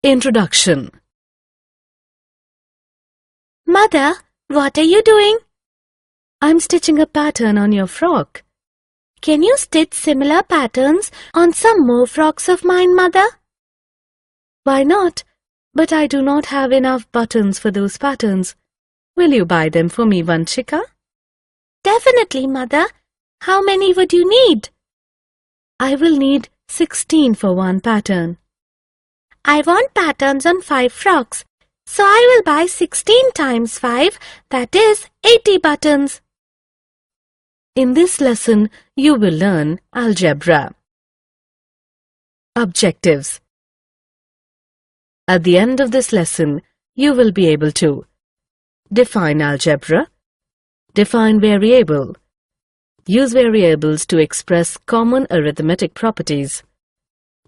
Introduction. Mother, what are you doing? I'm stitching a pattern on your frock. Can you stitch similar patterns on some more frocks of mine, Mother? Why not? But I do not have enough buttons for those patterns. Will you buy them for me, Vanshika? Definitely, Mother. How many would you need? I will need 16 for one pattern. I want patterns on 5 frocks, so I will buy 16 times 5, that is 80 buttons. In this lesson, you will learn algebra. Objectives. At the end of this lesson, you will be able to define algebra, define variable, use variables to express common arithmetic properties,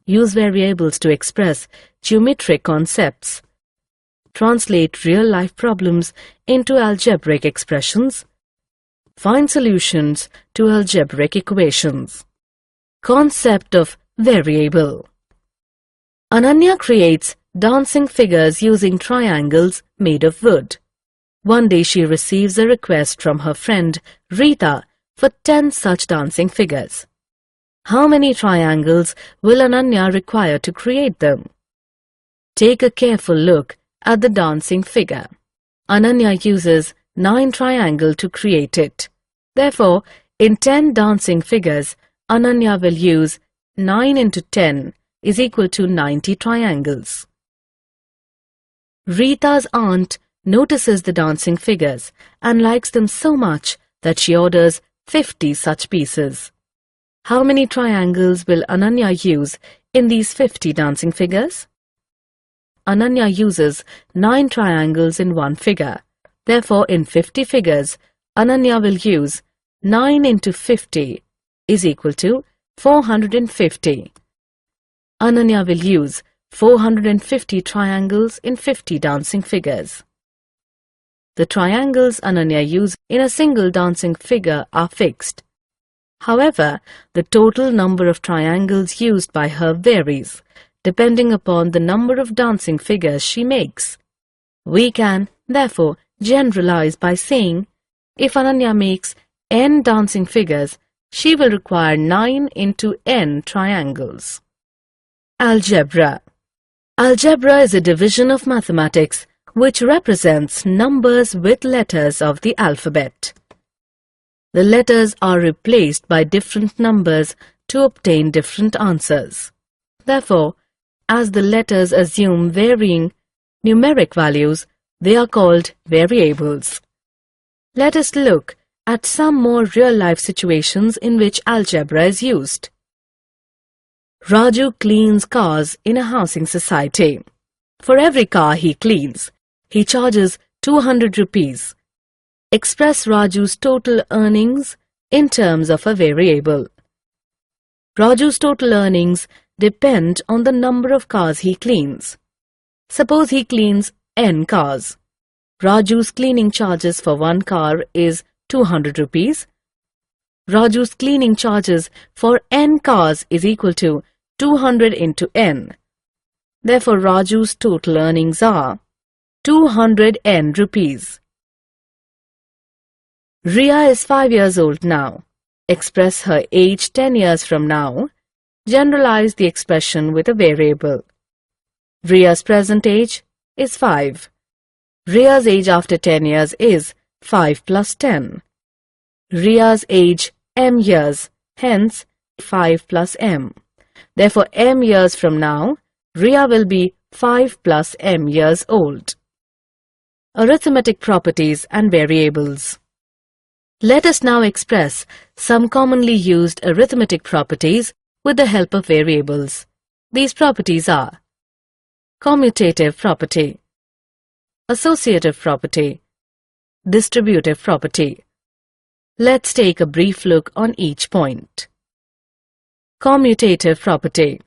use variables to express geometric concepts, translate real-life problems into algebraic expressions, find solutions to algebraic equations. Concept of variable. Ananya creates dancing figures using triangles made of wood. One day she receives a request from her friend Rita for 10 such dancing figures. How many triangles will Ananya require to create them? Take a careful look at the dancing figure. Ananya uses 9 triangles to create it. Therefore, in 10 dancing figures, Ananya will use 9 into 10 is equal to 90 triangles. Rita's aunt notices the dancing figures and likes them so much that she orders 50 such pieces. How many triangles will Ananya use in these 50 dancing figures? Ananya uses 9 triangles in one figure. Therefore, in 50 figures, Ananya will use 9 into 50 is equal to 450. Ananya will use 450 triangles in 50 dancing figures. The triangles Ananya uses in a single dancing figure are fixed. However, the total number of triangles used by her varies, depending upon the number of dancing figures she makes. We can, therefore, generalize by saying, if Ananya makes n dancing figures, she will require 9 into n triangles. Algebra. Algebra is a division of mathematics which represents numbers with letters of the alphabet. The letters are replaced by different numbers to obtain different answers. Therefore, as the letters assume varying numeric values, they are called variables. Let us look at some more real-life situations in which algebra is used. Raju cleans cars in a housing society. For every car he cleans, he charges 200 rupees. Express Raju's total earnings in terms of a variable. Raju's total earnings depend on the number of cars he cleans. Suppose he cleans n cars. Raju's cleaning charges for one car is 200 rupees. Raju's cleaning charges for n cars is equal to 200 into n. Therefore, Raju's total earnings are 200 n rupees. Riya is 5 years old now. Express her age 10 years from now. Generalize the expression with a variable. Riya's present age is 5. Riya's age after 10 years is 5 plus 10. Riya's age m years, hence 5 plus m. Therefore, m years from now, Riya will be 5 plus m years old. Arithmetic properties and variables. Let us now express some commonly used arithmetic properties with the help of variables. These properties are commutative property, associative property, distributive property. Let's take a brief look on each point. Commutative property.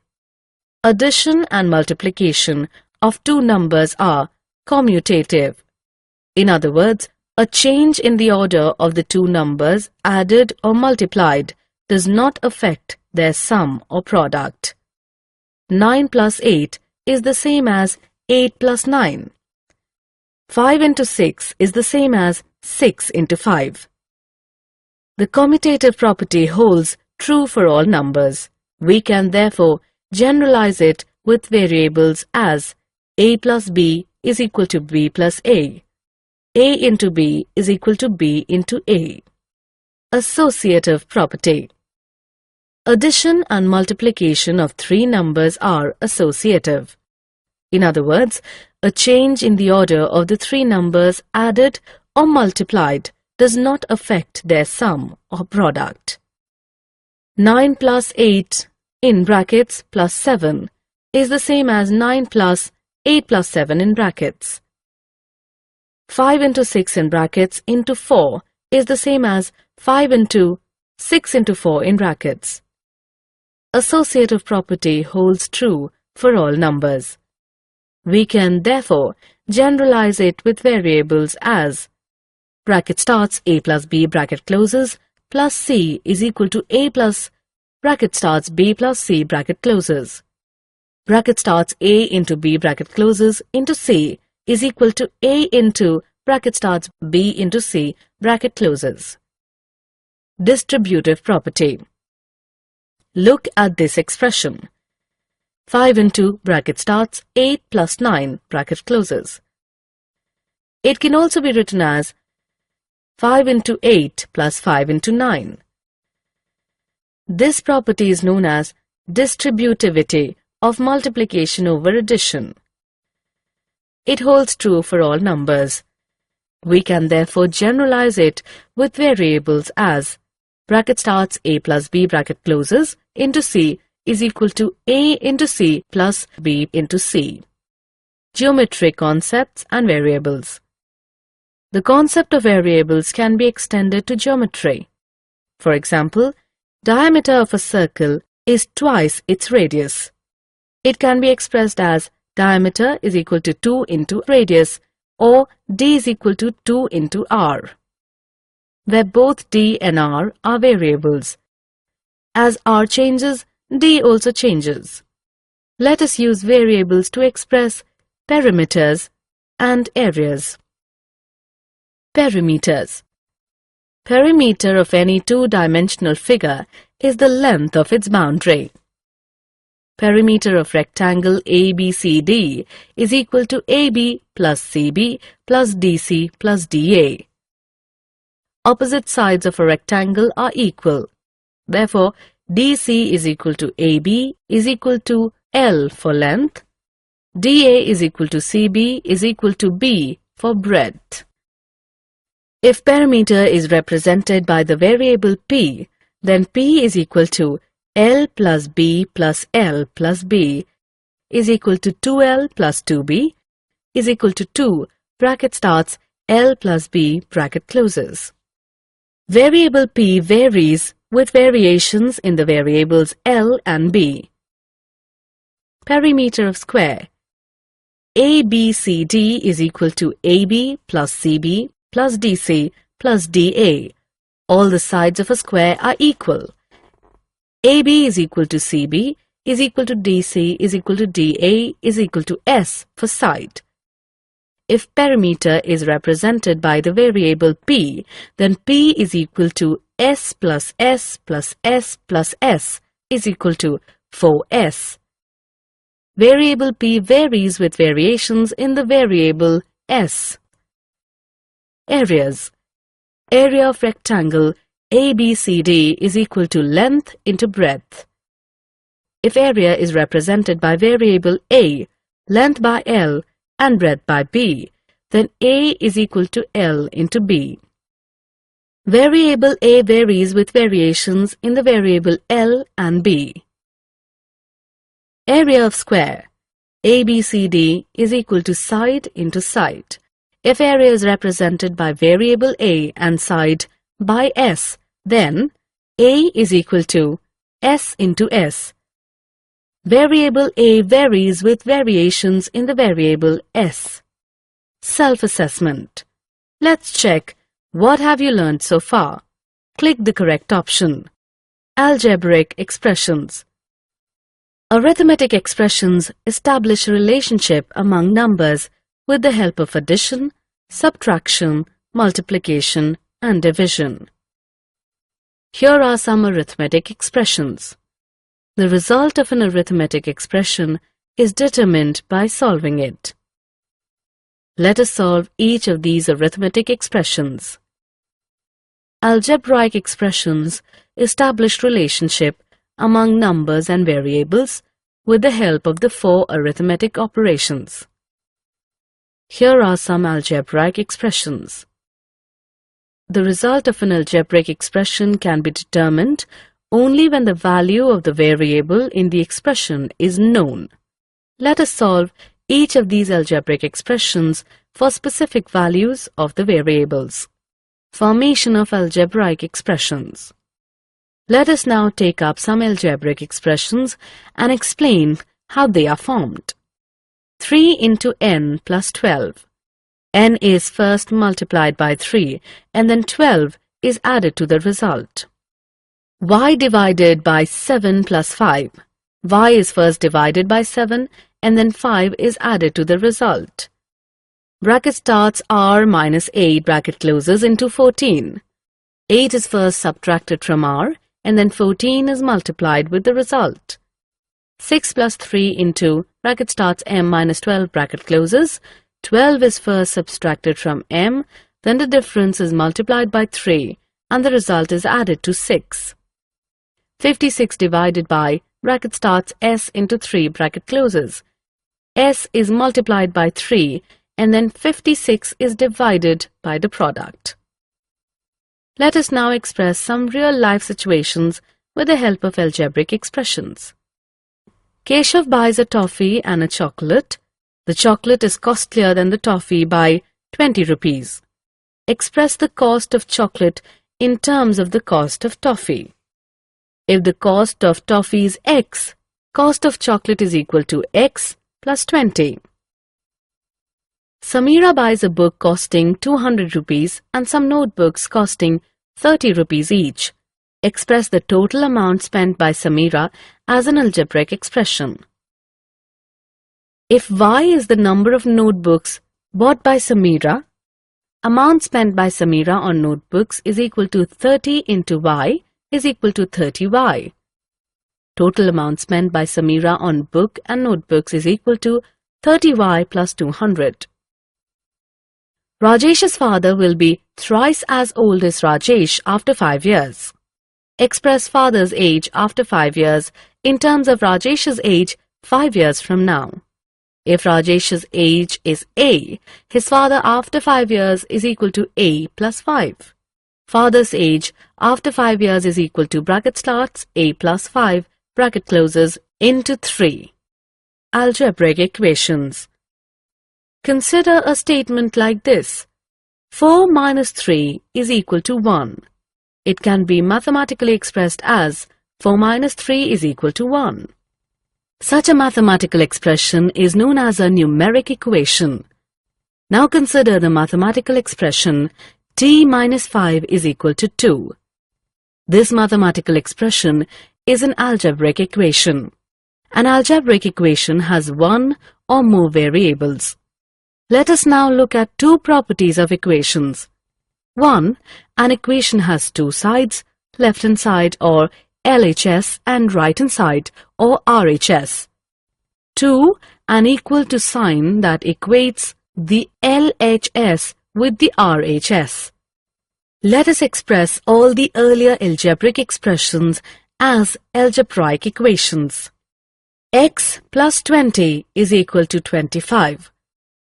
Addition and multiplication of two numbers are commutative. In other words, a change in the order of the two numbers added or multiplied does not affect their sum or product. 9 plus 8 is the same as 8 plus 9. 5 into 6 is the same as 6 into 5. The commutative property holds true for all numbers. We can therefore generalize it with variables as a plus b is equal to b plus a into b is equal to b into a. Associative property. Addition and multiplication of three numbers are associative. In other words, a change in the order of the three numbers added or multiplied does not affect their sum or product. 9 plus 8 in brackets plus 7 is the same as 9 plus 8 plus 7 in brackets. 5 into 6 in brackets into 4 is the same as 5 into 6 into 4 in brackets. Associative property holds true for all numbers. We can therefore generalize it with variables as bracket starts a plus b bracket closes plus c is equal to a plus bracket starts b plus c bracket closes. Bracket starts a into b bracket closes into c is equal to a into bracket starts b into c bracket closes. Distributive property. Look at this expression. 5 into bracket starts 8 plus 9 bracket closes. It can also be written as 5 into 8 plus 5 into 9. This property is known as distributivity of multiplication over addition. It holds true for all numbers. We can therefore generalize it with variables as bracket starts a plus b bracket closes into c is equal to a into c plus b into c. Geometric concepts and variables. The concept of variables can be extended to geometry. For example, diameter of a circle is twice its radius. It can be expressed as diameter is equal to 2 into radius or d is equal to 2 into r, where both d and r are variables. As r changes, d also changes. Let us use variables to express perimeters and areas. Perimeters. Perimeter of any two-dimensional figure is the length of its boundary. Perimeter of rectangle ABCD is equal to AB plus CB plus DC plus DA. Opposite sides of a rectangle are equal. Therefore, DC is equal to AB is equal to L for length. DA is equal to CB is equal to B for breadth. If perimeter is represented by the variable P, then P is equal to L plus B plus L plus B is equal to 2L plus 2B is equal to 2 bracket starts L plus B bracket closes. Variable P varies with variations in the variables L and B. Perimeter of square. ABCD is equal to AB plus CB plus DC plus DA. All the sides of a square are equal. AB is equal to CB is equal to DC is equal to DA is equal to S for side. If perimeter is represented by the variable P, then P is equal to S plus S plus S plus S is equal to 4S. Variable P varies with variations in the variable S. Areas. Area of rectangle ABCD is equal to length into breadth. If area is represented by variable A, length by L and breadth by B, then A is equal to L into B. Variable A varies with variations in the variable L and B. Area of square ABCD is equal to side into side. If area is represented by variable A and side by S, then A is equal to S into S. Variable A varies with variations in the variable S. Self-assessment. Let's check what have you learned so far. Click the correct option. Algebraic expressions. Arithmetic expressions establish a relationship among numbers with the help of addition, subtraction, multiplication, and division. Here are some arithmetic expressions. The result of an arithmetic expression is determined by solving it. Let us solve each of these arithmetic expressions. Algebraic expressions establish relationship among numbers and variables with the help of the four arithmetic operations. Here are some algebraic expressions. The result of an algebraic expression can be determined only when the value of the variable in the expression is known. Let us solve each of these algebraic expressions for specific values of the variables. Formation of algebraic expressions. Let us now take up some algebraic expressions and explain how they are formed. 3 into n plus 12. N is first multiplied by 3 and then 12 is added to the result. Y divided by 7 plus 5. Y is first divided by 7 and then 5 is added to the result. Bracket starts r minus 8 bracket closes into 14. 8 is first subtracted from r and then 14 is multiplied with the result. 6 plus 3 into bracket starts m minus 12 bracket closes. 12 is first subtracted from m, then the difference is multiplied by 3 and the result is added to 6. 56 divided by bracket starts s into 3 bracket closes. S is multiplied by 3 and then 56 is divided by the product. Let us now express some real-life situations with the help of algebraic expressions. Keshav buys a toffee and a chocolate. The chocolate is costlier than the toffee by 20 rupees. Express the cost of chocolate in terms of the cost of toffee. If the cost of toffee is x, cost of chocolate is equal to x plus 20. Samira buys a book costing 200 rupees and some notebooks costing 30 rupees each. Express the total amount spent by Samira as an algebraic expression. If y is the number of notebooks bought by Samira, amount spent by Samira on notebooks is equal to 30 into y is equal to 30y. Total amount spent by Samira on book and notebooks is equal to 30y plus 200. Rajesh's father will be thrice as old as Rajesh after 5 years. Express father's age after 5 years in terms of Rajesh's age 5 years from now. If Rajesh's age is A, his father after 5 years is equal to A plus 5. Father's age after 5 years is equal to bracket starts A plus 5 bracket closes into 3. Algebraic equations. Consider a statement like this. 4 minus 3 is equal to 1. It can be mathematically expressed as 4 minus 3 is equal to 1. Such a mathematical expression is known as a numeric equation. Now consider the mathematical expression t minus 5 is equal to 2. This mathematical expression is an algebraic equation. An algebraic equation has one or more variables. Let us now look at two properties of equations. 1. An equation has two sides, left-hand side or LHS and right-hand side or RHS. 2. An equal to sign that equates the LHS with the RHS. Let us express all the earlier algebraic expressions as algebraic equations. X plus 20 is equal to 25.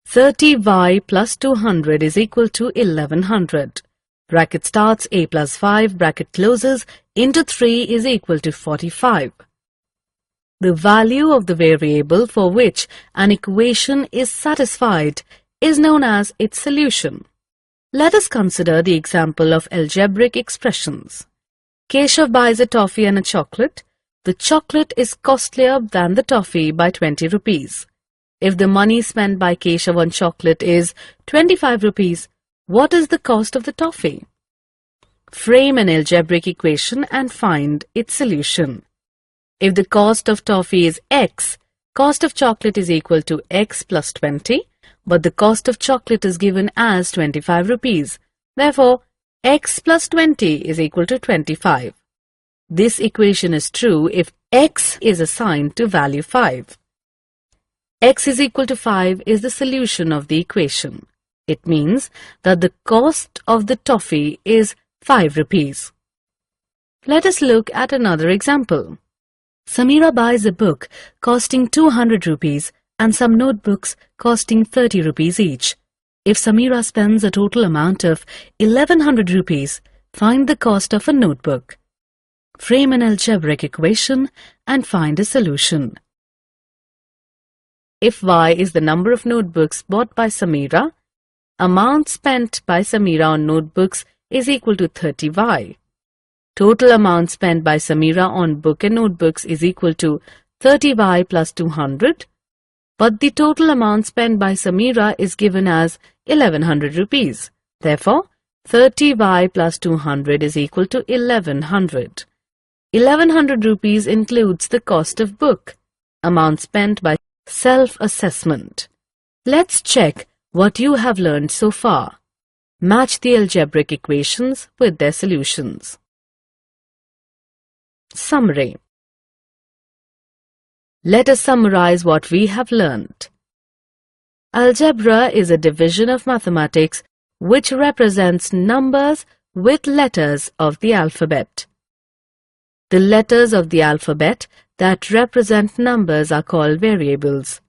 30y plus 200 is equal to 1100. Bracket starts A plus 5, bracket closes, into 3 is equal to 45. The value of the variable for which an equation is satisfied is known as its solution. Let us consider the example of algebraic expressions. Keshav buys a toffee and a chocolate. The chocolate is costlier than the toffee by 20 rupees. If the money spent by Keshav on chocolate is 25 rupees, what is the cost of the toffee? Frame an algebraic equation and find its solution. If the cost of toffee is X, cost of chocolate is equal to X plus 20, but the cost of chocolate is given as 25 rupees. Therefore, X plus 20 is equal to 25. This equation is true if X is assigned to value 5. X is equal to 5 is the solution of the equation. It means that the cost of the toffee is 5 rupees. Let us look at another example. Samira buys a book costing 200 rupees and some notebooks costing 30 rupees each. If Samira spends a total amount of 1100 rupees, find the cost of a notebook. Frame an algebraic equation and find a solution. If Y is the number of notebooks bought by Samira, amount spent by Samira on notebooks is equal to 30Y. Total amount spent by Samira on book and notebooks is equal to 30Y plus 200, but the total amount spent by Samira is given as 1100 rupees. Therefore, 30Y plus 200 is equal to 1100. 1100 rupees includes the cost of book, amount spent by self-assessment. Let's check what you have learned so far. Match the algebraic equations with their solutions. Summary. Let us summarize what we have learned. Algebra is a division of mathematics which represents numbers with letters of the alphabet. The letters of the alphabet that represent numbers are called variables.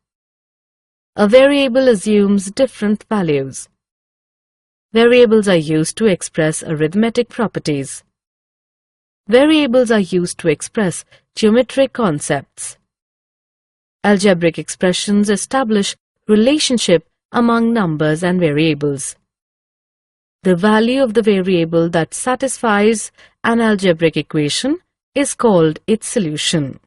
A variable assumes different values. Variables are used to express arithmetic properties. Variables are used to express geometric concepts. Algebraic expressions establish relationship among numbers and variables. The value of the variable that satisfies an algebraic equation is called its solution.